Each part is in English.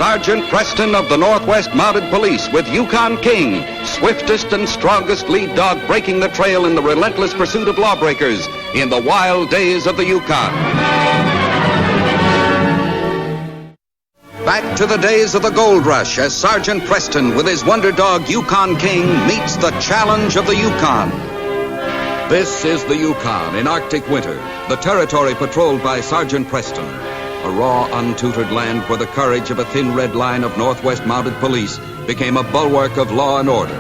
Sergeant Preston of the Northwest Mounted Police with Yukon King, swiftest and strongest lead dog breaking the trail in the relentless pursuit of lawbreakers in the wild days of the Yukon. Back to the days of the gold rush as Sergeant Preston with his wonder dog Yukon King meets the challenge of the Yukon. This is the Yukon in Arctic winter, the territory patrolled by Sergeant Preston. A raw, untutored land where the courage of a thin red line of Northwest Mounted Police became a bulwark of law and order.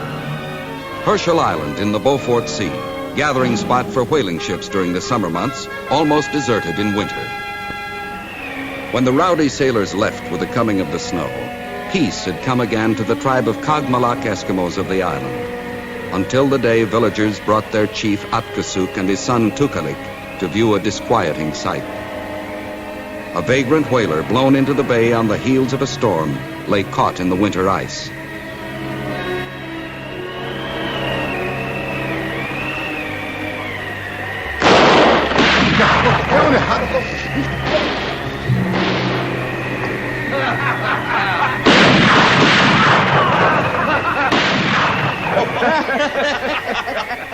Herschel Island in the Beaufort Sea, gathering spot for whaling ships during the summer months, almost deserted in winter. When the rowdy sailors left with the coming of the snow, peace had come again to the tribe of Kagmalak Eskimos of the island, until the day villagers brought their chief Atkasuk and his son Tukalik to view a disquieting sight. A vagrant whaler blown into the bay on the heels of a storm lay caught in the winter ice.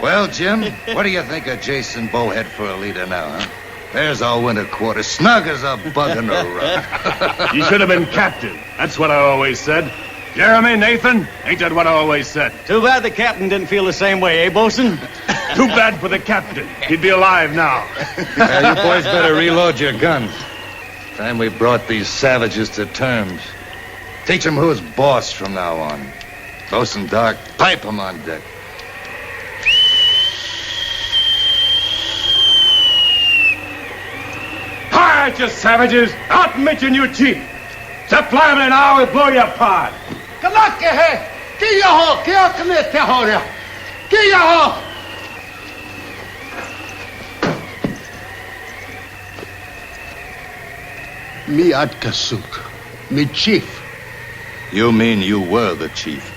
Well, Jim, what do you think of Jason Bowhead for a leader now, huh? There's our winter quarters, snug as a bug in a rug. You should have been captain. That's what I always said. Jeremy, Nathan, ain't that what I always said? Too bad the captain didn't feel the same way, eh, Bosun? Too bad for the captain. He'd be alive now. Yeah, you boys better reload your guns. Time we brought these savages to terms. Teach them who's boss from now on. Bosun Dark, pipe them on deck. All right, you savages. Out and meet your new chief. Step flying and I will blow you apart. Me Atkasuk, me chief. You mean you were the chief?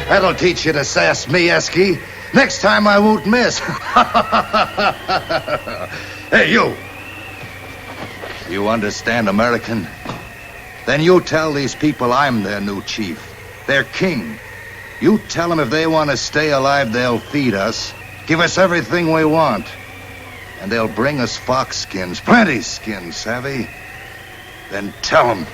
That'll teach you to sass me, Esky. Next time I won't miss. Hey, you. You understand American? Then you tell these people I'm their new chief, their king. You tell them if they want to stay alive, they'll feed us, give us everything we want. And they'll bring us fox skins, plenty skins, savvy? Then tell them.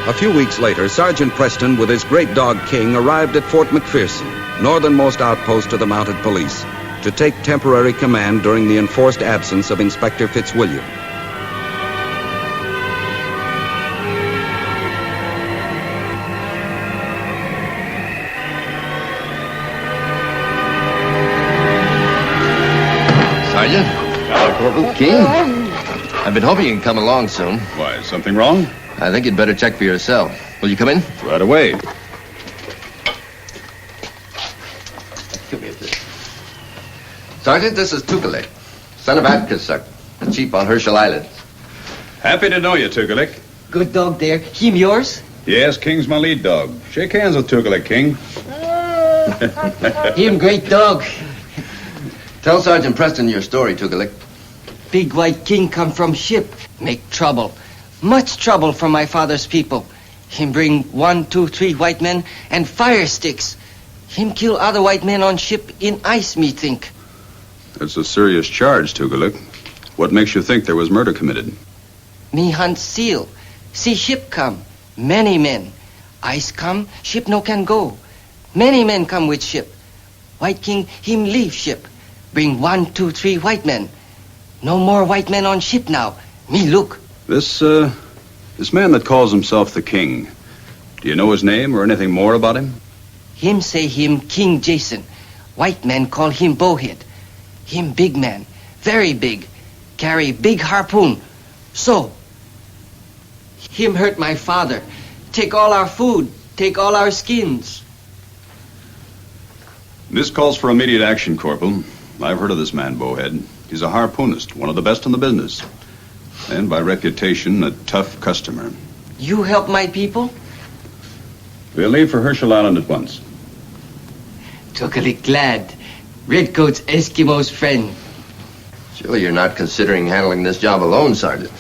A few weeks later, Sergeant Preston with his great dog King arrived at Fort McPherson, northernmost outpost of the Mounted Police, to take temporary command during the enforced absence of Inspector Fitzwilliam. Sergeant? Corporal King? I've been hoping you can come along soon. Why, something wrong? I think you'd better check for yourself. Will you come in? Right away. Give me this. Sergeant, this is Tukalik, son of Atkasuk, the chief on Herschel Island. Happy to know you, Tukalik. Good dog there. Him yours? Yes, King's my lead dog. Shake hands with Tukalik, King. Him great dog. Tell Sergeant Preston your story, Tukalik. Big white king come from ship. Make trouble. Much trouble for my father's people. Him bring 1, 2, 3 white men and fire sticks. Him kill other white men on ship in ice, me think. That's a serious charge, Tukalik. What makes you think there was murder committed? Me hunt seal. See ship come. Many men. Ice come, ship no can go. Many men come with ship. White king, him leave ship. Bring 1, 2, 3 white men. No more white men on ship now. Me look. This man that calls himself the King, do you know his name or anything more about him? Him say him King Jason. White men call him Bowhead. Him big man, very big. Carry big harpoon. So. Him hurt my father. Take all our food. Take all our skins. This calls for immediate action, Corporal. I've heard of this man, Bowhead. He's a harpoonist, one of the best in the business. And by reputation, a tough customer. You help my people? We'll leave for Herschel Island at once. Tukalik glad. Redcoat's Eskimo's friend. Surely you're not considering handling this job alone, Sergeant.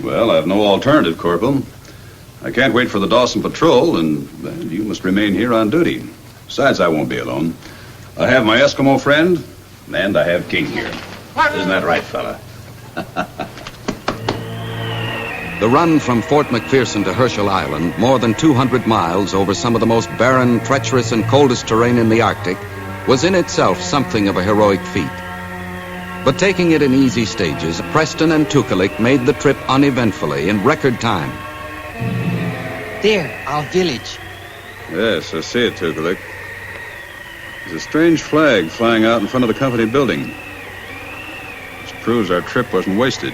Well, I have no alternative, Corporal. I can't wait for the Dawson Patrol, and you must remain here on duty. Besides, I won't be alone. I have my Eskimo friend, and I have King here. Isn't that right, fella? The run from Fort McPherson to Herschel Island, more than 200 miles over some of the most barren, treacherous, and coldest terrain in the Arctic, was in itself something of a heroic feat. But taking it in easy stages, Preston and Tukalik made the trip uneventfully in record time. There, our village. Yes, I see it, Tukalik. There's a strange flag flying out in front of the company building. This proves our trip wasn't wasted.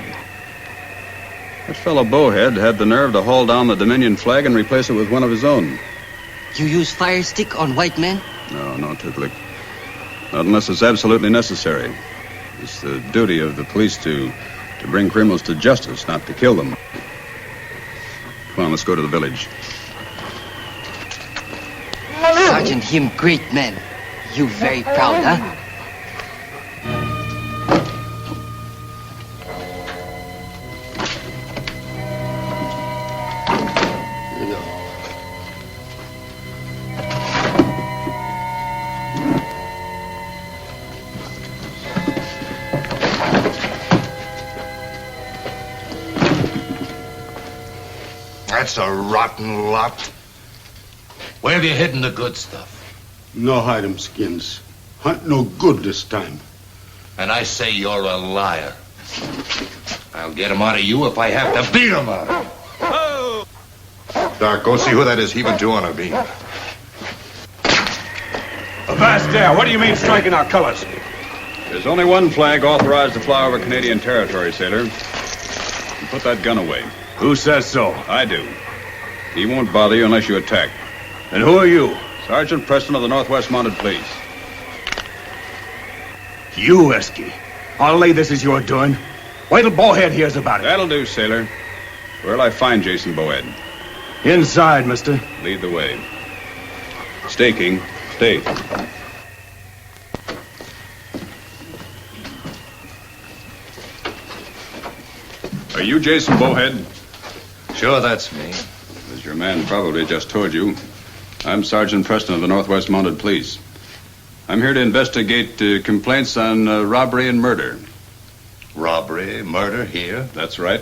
That fellow Bowhead had the nerve to haul down the Dominion flag and replace it with one of his own. You use fire stick on white men? No, Tukalik. Not unless it's absolutely necessary. It's the duty of the police to bring criminals to justice, not to kill them. Come on, let's go to the village. Sergeant, him great man. You very proud, huh? That's a rotten lot. Where have you hidden the good stuff? No hide 'em skins. Hunt no good this time. And I say you're a liar. I'll get 'em out of you if I have to beat 'em out. Oh! Doc, go see who that is heaving to on a beam. Avast there. What do you mean striking our colors? There's only one flag authorized to fly over Canadian territory, sailor. You put that gun away. Who says so? I do. He won't bother you unless you attack. And who are you? Sergeant Preston of the Northwest Mounted Police. You, Esky. I'll lay this is your doing. Wait till Bowhead hears about it. That'll do, sailor. Where'll I find Jason Bowhead? Inside, mister. Lead the way. Stay, King. Stay. Are you Jason Bowhead? Sure, that's me. As your man probably just told you, I'm Sergeant Preston of the Northwest Mounted Police. I'm here to investigate complaints on robbery and murder. Robbery, murder here? That's right.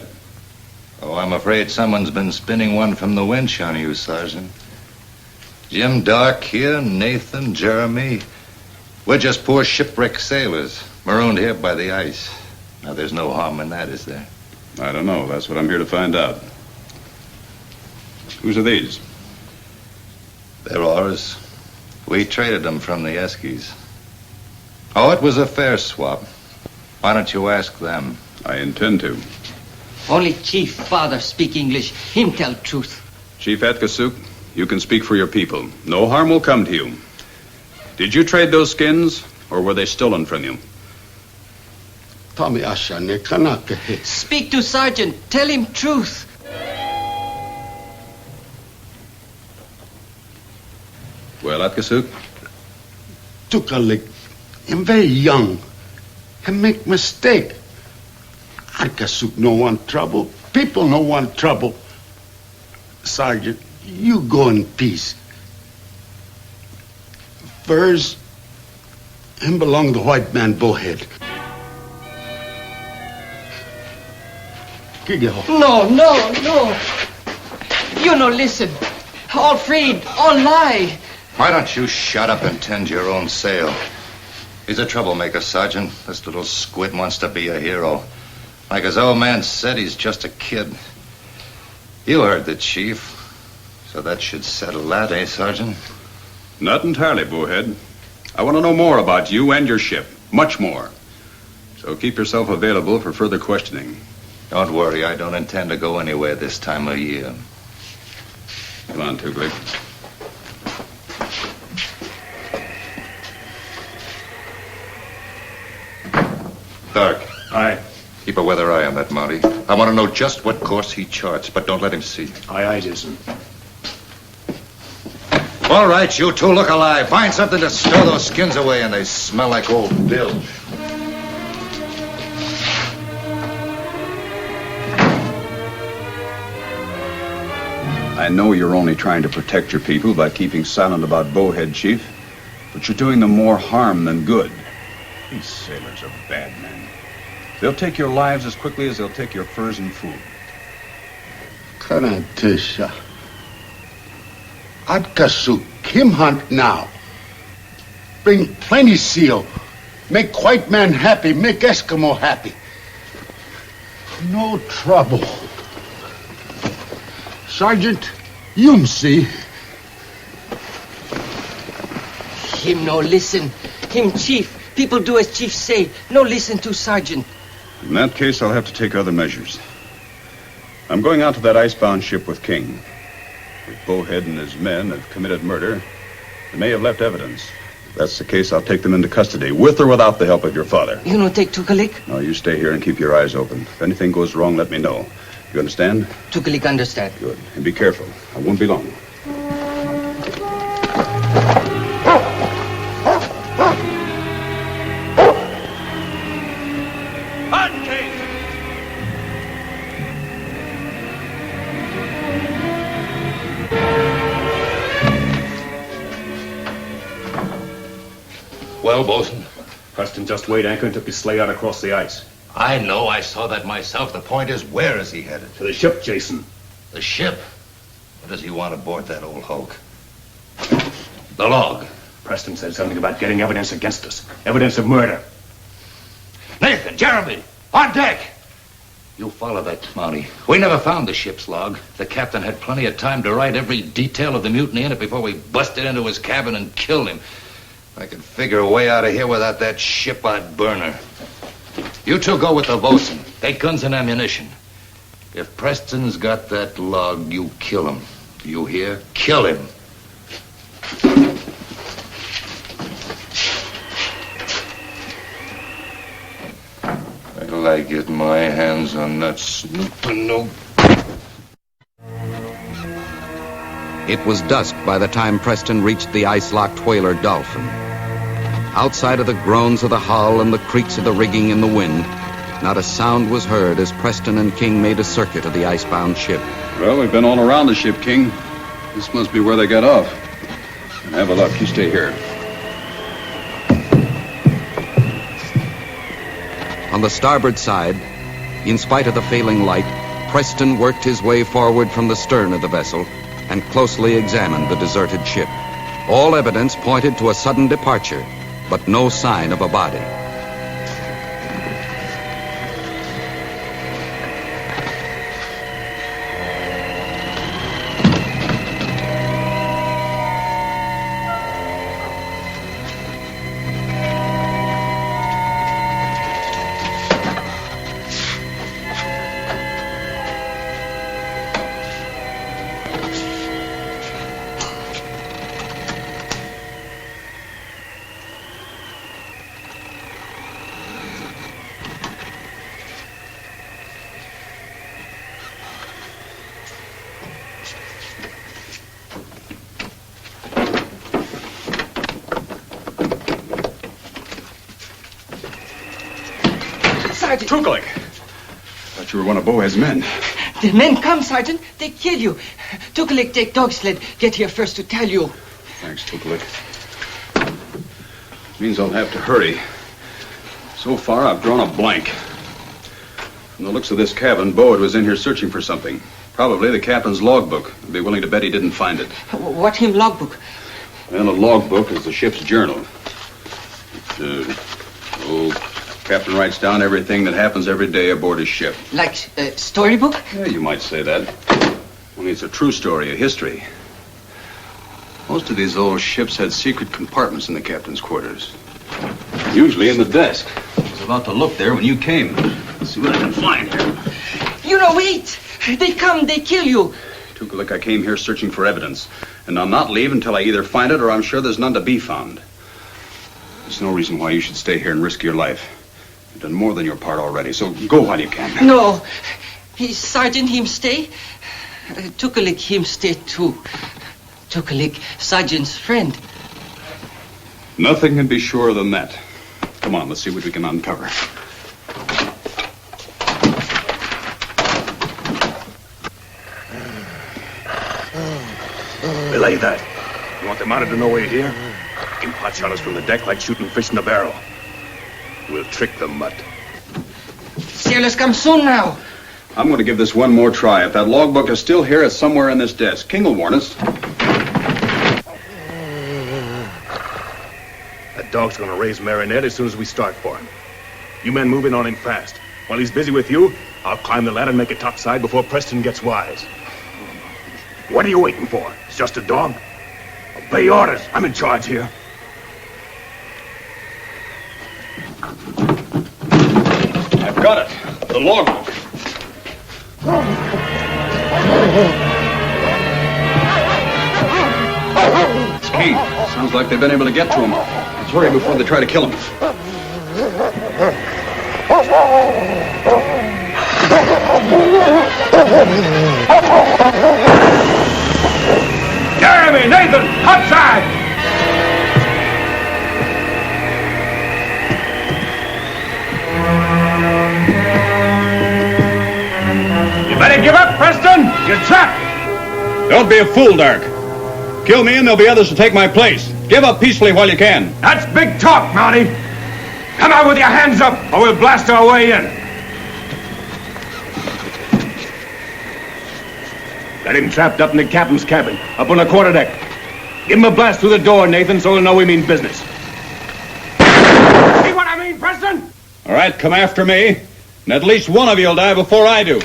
Oh, I'm afraid someone's been spinning one from the winch on you, Sergeant. Jim Dark here, Nathan, Jeremy. We're just poor shipwrecked sailors, marooned here by the ice. Now, there's no harm in that, is there? I don't know. That's what I'm here to find out. Whose are these? They're ours. We traded them from the Eskies. Oh, it was a fair swap. Why don't you ask them? I intend to. Only Chief Father speak English. Him tell truth. Chief Atkasuk, you can speak for your people. No harm will come to you. Did you trade those skins, or were they stolen from you? Tommy Ashane Kanaka. Speak to Sergeant. Tell him truth. Well, Atkasuk? Tukalik. I'm very young. I make mistake. Arkasuk no want trouble. People no want trouble. Sergeant, you go in peace. Furs, him belong to white man Bowhead. No. You no listen. All afraid, all lie. Why don't you shut up and tend your own sail? He's a troublemaker, Sergeant. This little squid wants to be a hero. Like his old man said, he's just a kid. You heard the chief. So that should settle that, eh, Sergeant? Not entirely, Bowhead. I want to know more about you and your ship. Much more. So keep yourself available for further questioning. Don't worry, I don't intend to go anywhere this time of year. Come on, Tukalik. Dark. Aye. Keep a weather eye on that Mountie. I want to know just what course he charts, but don't let him see. Aye, Jason. All right, you two look alive. Find something to stow those skins away, and they smell like old bilge. I know you're only trying to protect your people by keeping silent about Bowhead, Chief, but you're doing them more harm than good. These sailors are bad men. They'll take your lives as quickly as they'll take your furs and food. Karatisha. Adkasuk, Kim hunt now. Bring plenty seal. Make white man happy, make Eskimo happy. No trouble. Sergeant, you see. Him no listen. Him chief. People do as chief say. No listen to sergeant. In that case, I'll have to take other measures. I'm going out to that icebound ship with King. If Bowhead and his men have committed murder, they may have left evidence. If that's the case, I'll take them into custody, with or without the help of your father. You no take Tukalik? No, you stay here and keep your eyes open. If anything goes wrong, let me know. You understand? Tukalik understand. Good. And be careful. I won't be long. Well, Bosun, Preston just weighed anchor and took his sleigh out across the ice. I know. I saw that myself. The point is, where is he headed? To the ship, Jason. The ship? What does he want aboard that old hulk? The log. Preston said something about getting evidence against us. Evidence of murder. Nathan, Jeremy, on deck! You follow that, Mountie. We never found the ship's log. The captain had plenty of time to write every detail of the mutiny in it before we busted into his cabin and killed him. If I could figure a way out of here without that ship, I'd burn her. You two go with the bosun. Take guns and ammunition. If Preston's got that log, you kill him. Do you hear? Kill him. Till I get my hands on that snooping no... It was dusk by the time Preston reached the ice-locked whaler Dolphin. Outside of the groans of the hull and the creaks of the rigging in the wind, not a sound was heard as Preston and King made a circuit of the icebound ship. Well, we've been all around the ship, King. This must be where they got off. And have a look. You stay here. On the starboard side, in spite of the failing light, Preston worked his way forward from the stern of the vessel and closely examined the deserted ship. All evidence pointed to a sudden departure, but no sign of a body. Sergeant. Tukalik! Thought you were one of Bowhead's men. The men come, Sergeant. They kill you. Tukalik take dog sled. Get here first to tell you. Thanks, Tukalik. Means I'll have to hurry. So far, I've drawn a blank. From the looks of this cabin, Bowhead was in here searching for something. Probably the captain's logbook. I'd be willing to bet he didn't find it. What him logbook? Well, a logbook is the ship's journal. Captain writes down everything that happens every day aboard his ship. Like a storybook? Yeah, you might say that. Only it's a true story, a history. Most of these old ships had secret compartments in the captain's quarters. Usually in the desk. I was about to look there when you came. Let's see what I can find here. You know, wait. They come, they kill you. Tukalik, I came here searching for evidence. And I'll not leave until I either find it or I'm sure there's none to be found. There's no reason why you should stay here and risk your life. You've done more than your part already, so go while you can. No. Sergeant, him stay. Tukalik, him stay too. Tukalik, Sergeant's friend. Nothing can be surer than that. Come on, let's see what we can uncover. Belay that. You want the mounted to know we're here? Give pot shot us from the deck like shooting fish in a barrel. We'll trick the mutt. Sailors come soon now. I'm going to give this one more try. If that logbook is still here, it's somewhere in this desk. King will warn us. That dog's gonna raise Marinette as soon as we start for him. You men move in on him fast. While he's busy with you, I'll climb the ladder and make it topside before Preston gets wise. What are you waiting for? It's just a dog? Obey orders. I'm in charge here. I've got it. The logbook. It's King. Sounds like they've been able to get to him. Let's hurry before they try to kill him. Jeremy, Nathan, outside! You better give up, Preston. You're trapped. Don't be a fool, Dark. Kill me and there'll be others to take my place. Give up peacefully while you can. That's big talk, Mountie. Come out with your hands up, or we'll blast our way in. Got him trapped up in the captain's cabin, up on the quarterdeck. Give him a blast through the door, Nathan, so he'll know we mean business. See what I mean, Preston? All right, come after me. And at least one of you'll die before I do.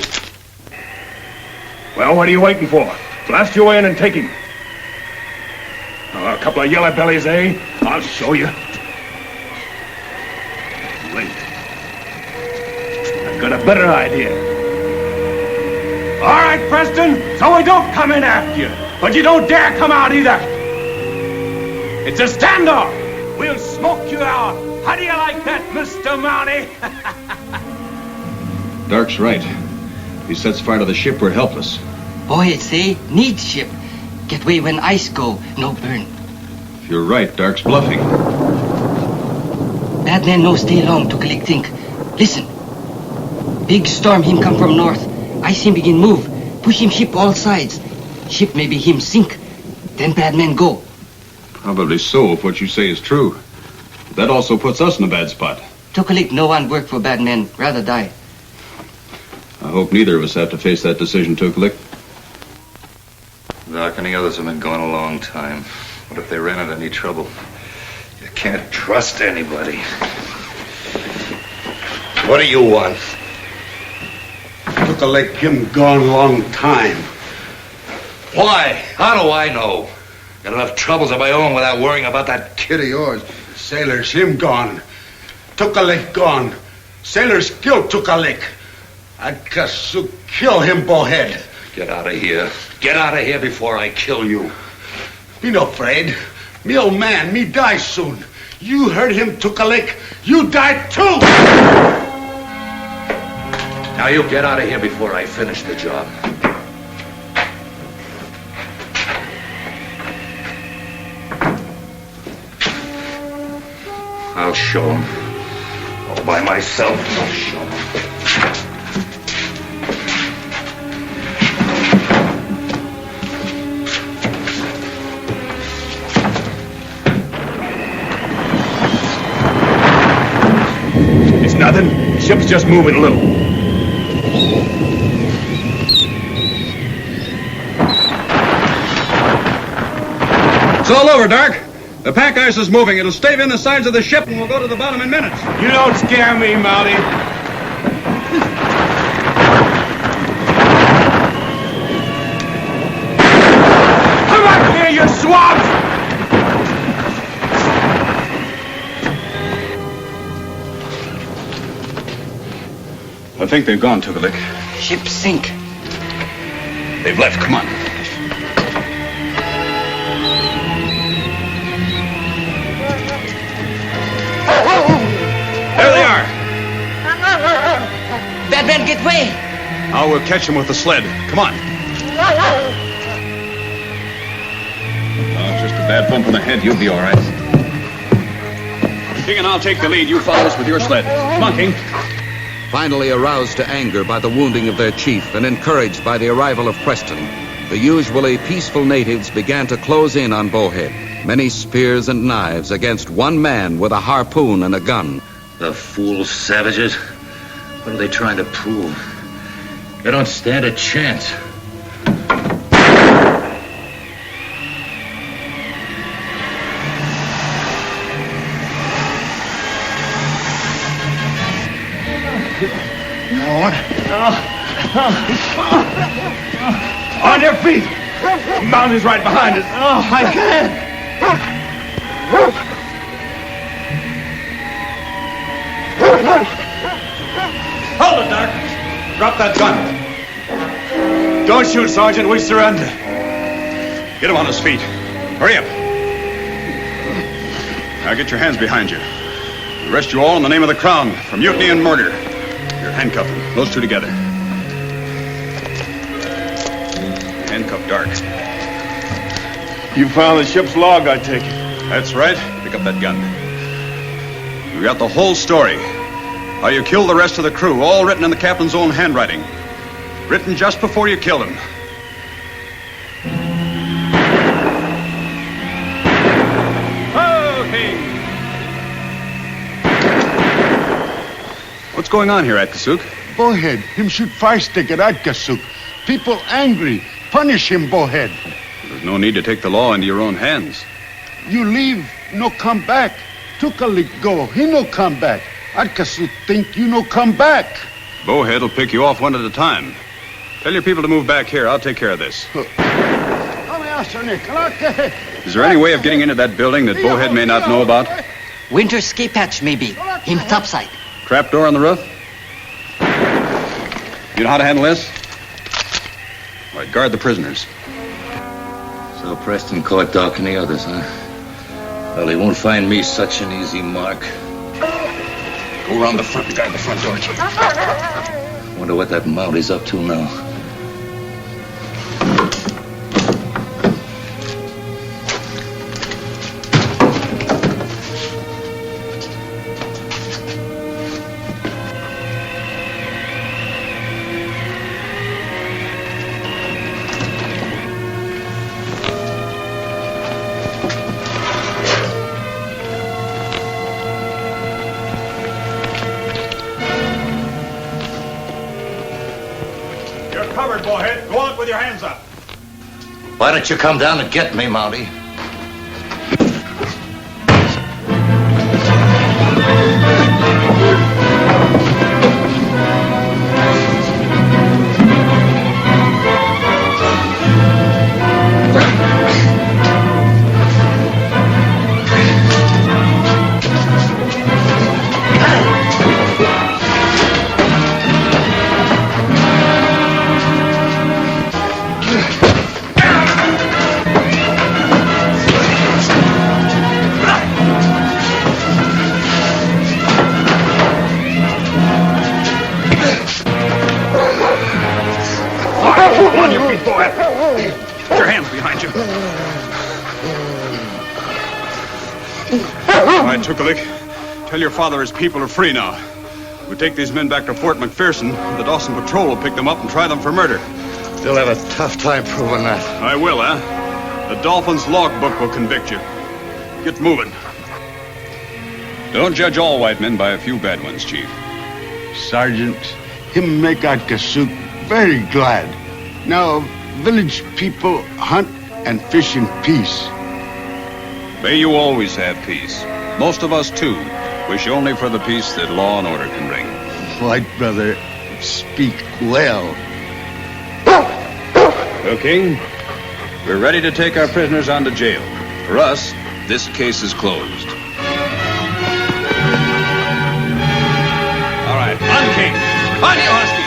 Well, what are you waiting for? Blast your way in and take him. Oh, a couple of yellow bellies, eh? I'll show you. Wait. I've got a better idea. All right, Preston, so we don't come in after you. But you don't dare come out either. It's a standoff. We'll smoke you out. How do you like that, Mr. Mountie? Dark's right. If he sets fire to the ship, we're helpless. Boy, say, need ship. Get way when ice go, no burn. If you're right, Dark's bluffing. Bad man no stay long to collect think. Listen. Big storm him come from north. Ice him begin move. Push him ship all sides. Ship maybe him sink. Then bad man go. Probably so, if what you say is true. That also puts us in a bad spot. To collect no one work for bad men. Rather die. I hope neither of us have to face that decision, Tukalik. Doc and the others have been gone a long time. What if they ran into any trouble? You can't trust anybody. What do you want? Took a leg him gone long time. Why? How do I know? Got enough troubles of my own without worrying about that kid of yours. Sailors him gone. Took a leg gone. Sailors killed took a leg. I'd kasu kill him bowhead. Get out of here. Get out of here before I kill you. Be no afraid. Me old man, me die soon. You heard him took a lick. You die too. Now you get out of here before I finish the job. I'll show him. All by myself, I'll show him. Nothing. The ship's just moving a little. It's all over, Dark. The pack ice is moving. It'll stave in the sides of the ship and we'll go to the bottom in minutes. You don't scare me, Mountie. Come back here, you swabs! I think they've gone, Tukalik. Ship sink. They've left. Come on. There they are. Bad man get way. Now we'll catch them with the sled. Come on. a bad bump on the head. You'll be all right. King and I'll take the lead. You follow us with your sled. Come on, King. Finally aroused to anger by the wounding of their chief and encouraged by the arrival of Preston, the usually peaceful natives began to close in on Bowhead. Many spears and knives against one man with a harpoon and a gun. The fool savages. What are they trying to prove? They don't stand a chance. On your feet! The mountain's right behind us. Oh, I can't. Hold it, Doc. Drop that gun. Don't shoot, Sergeant. We surrender. Get him on his feet. Hurry up. Now get your hands behind you. Arrest you all in the name of the Crown for mutiny and murder. You're handcuffing. Those two together. Handcuffed Dark. You found the ship's log, I take it. That's right. Pick up that gun. We got the whole story. How you killed the rest of the crew, all written in the captain's own handwriting. Written just before you killed him. Okay. What's going on here, Atkasuk? Bowhead, him shoot fire stick at Atkasuk. People angry. Punish him, Bowhead. There's no need to take the law into your own hands. You leave, no come back. Tukalik go, he no come back. Atkasuk think you no come back. Bowhead will pick you off one at a time. Tell your people to move back here. I'll take care of this. Is there any way of getting into that building that Bowhead may not know about? Winter escape hatch, maybe. Him topside. Trapdoor on the roof? You know how to handle this? All right, guard the prisoners. So Preston caught Doc and the others, huh? Well, he won't find me such an easy mark. Go around the front and guard the front door. Wonder what that Mounty's up to now. Covered, Bowhead. Go out with your hands up. Why don't you come down and get me, Mounty? On your feet, Bowhead. Put your hands behind you. All right, Tukalik. Tell your father his people are free now. We take these men back to Fort McPherson. The Dawson Patrol will pick them up and try them for murder. They'll have a tough time proving that. I will, huh? The Dolphin's logbook will convict you. Get moving. Don't judge all white men by a few bad ones, Chief. Sergeant, him make Atkasuk very glad. Now, village people hunt and fish in peace. May you always have peace. Most of us, too, wish only for the peace that law and order can bring. White brother, speak well. Well, King, we're ready to take our prisoners on to jail. For us, this case is closed. All right, on, King. On, you husky.